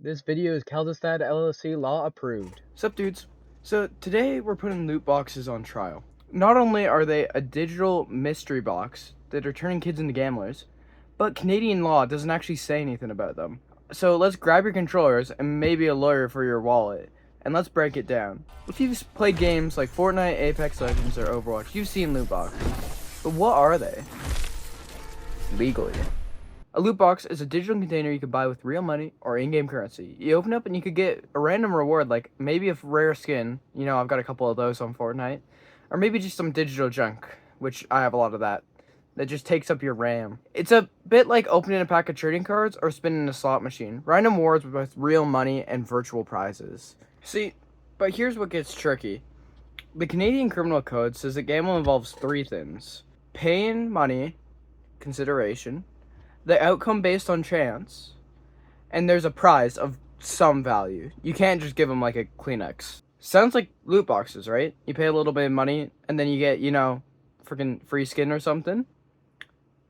This video is Kaldestad LLC law approved. Sup dudes? So today we're putting loot boxes on trial. Not only are they a digital mystery box that are turning kids into gamblers, but Canadian law doesn't actually say anything about them. So let's grab your controllers and maybe a lawyer for your wallet, and let's break it down. If you've played games like Fortnite, Apex Legends, or Overwatch, you've seen loot boxes. But what are they? Legally. A loot box is a digital container you can buy with real money or in-game currency. You open up and you could get a random reward, like maybe a rare skin. You know, I've got a couple of those on Fortnite. Or maybe just some digital junk, which I have a lot of that just takes up your RAM. It's a bit like opening a pack of trading cards or spinning a slot machine. Random rewards with real money and virtual prizes. See, but here's what gets tricky. The Canadian Criminal Code says that gambling involves three things: paying money, consideration, the outcome based on chance, and there's a prize of some value. You can't just give them like a Kleenex. Sounds like loot boxes, right? You pay a little bit of money and then you get, freaking free skin or something.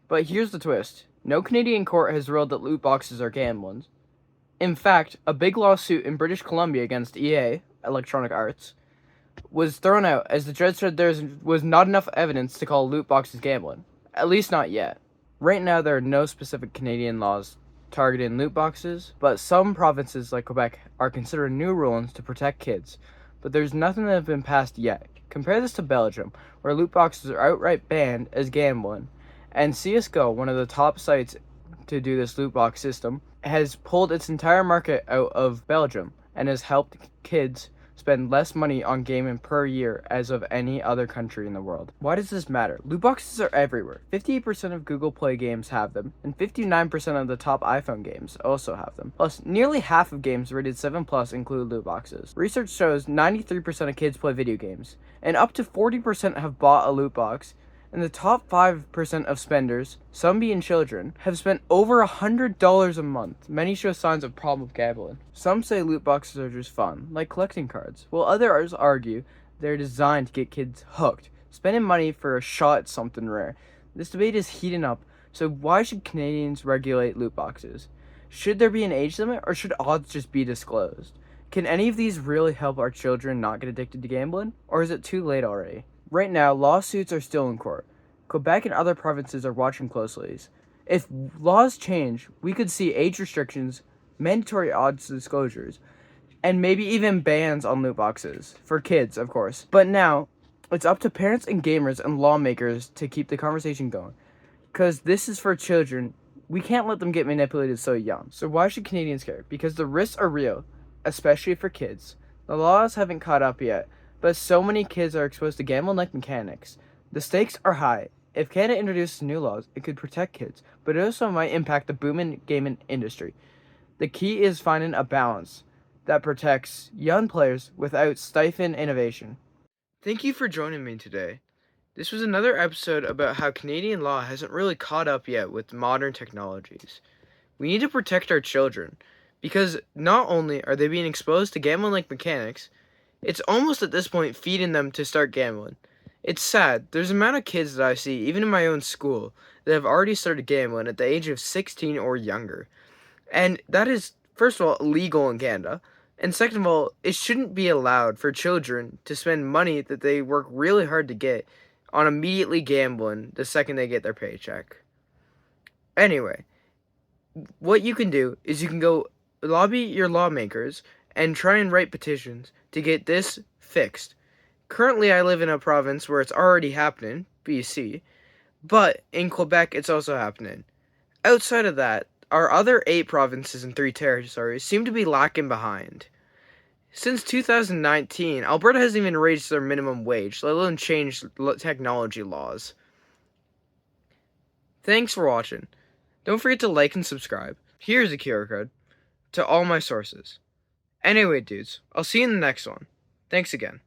But here's the twist. No Canadian court has ruled that loot boxes are gambling. In fact, a big lawsuit in British Columbia against EA, Electronic Arts, was thrown out as the judge said there was not enough evidence to call loot boxes gambling. At least not yet. Right now, there are no specific Canadian laws targeting loot boxes, but some provinces like Quebec are considering new rulings to protect kids, but there's nothing that has been passed yet. Compare this to Belgium, where loot boxes are outright banned as gambling, and CSGO, one of the top sites to do this loot box system, has pulled its entire market out of Belgium and has helped kids spend less money on gaming per year as of any other country in the world. Why does this matter? Loot boxes are everywhere. 58% of Google Play games have them, and 59% of the top iPhone games also have them. Plus, nearly half of games rated 7+ include loot boxes. Research shows 93% of kids play video games, and up to 40% have bought a loot box. And the top 5% of spenders, some being children, have spent over $100 a month. Many show signs of problem with gambling. Some say loot boxes are just fun, like collecting cards, while others argue they're designed to get kids hooked, spending money for a shot at something rare. This debate is heating up, so why should Canadians regulate loot boxes? Should there be an age limit, or should odds just be disclosed? Can any of these really help our children not get addicted to gambling, or is it too late already? Right now, lawsuits are still in court. Quebec and other provinces are watching closely. If laws change, we could see age restrictions, mandatory odds disclosures, and maybe even bans on loot boxes. For kids, of course. But now, it's up to parents and gamers and lawmakers to keep the conversation going. Because this is for children. We can't let them get manipulated so young. So why should Canadians care? Because the risks are real, especially for kids. The laws haven't caught up yet, but so many kids are exposed to gambling like mechanics. The stakes are high. If Canada introduces new laws, it could protect kids, but it also might impact the booming gaming industry. The key is finding a balance that protects young players without stifling innovation. Thank you for joining me today. This was another episode about how Canadian law hasn't really caught up yet with modern technologies. We need to protect our children, because not only are they being exposed to gambling like mechanics, it's almost at this point feeding them to start gambling. It's sad. There's an amount of kids that I see, even in my own school, that have already started gambling at the age of 16 or younger. And that is, first of all, illegal in Canada. And second of all, it shouldn't be allowed for children to spend money that they work really hard to get on immediately gambling the second they get their paycheck. Anyway, what you can do is you can go lobby your lawmakers and try and write petitions to get this fixed. Currently, I live in a province where it's already happening, BC, but in Quebec, it's also happening. Outside of that, our other 8 provinces and 3 territories seem to be lacking behind. Since 2019, Alberta hasn't even raised their minimum wage, let alone changed technology laws. Thanks for watching. Don't forget to like and subscribe. Here's a QR code to all my sources. Anyway, dudes, I'll see you in the next one. Thanks again.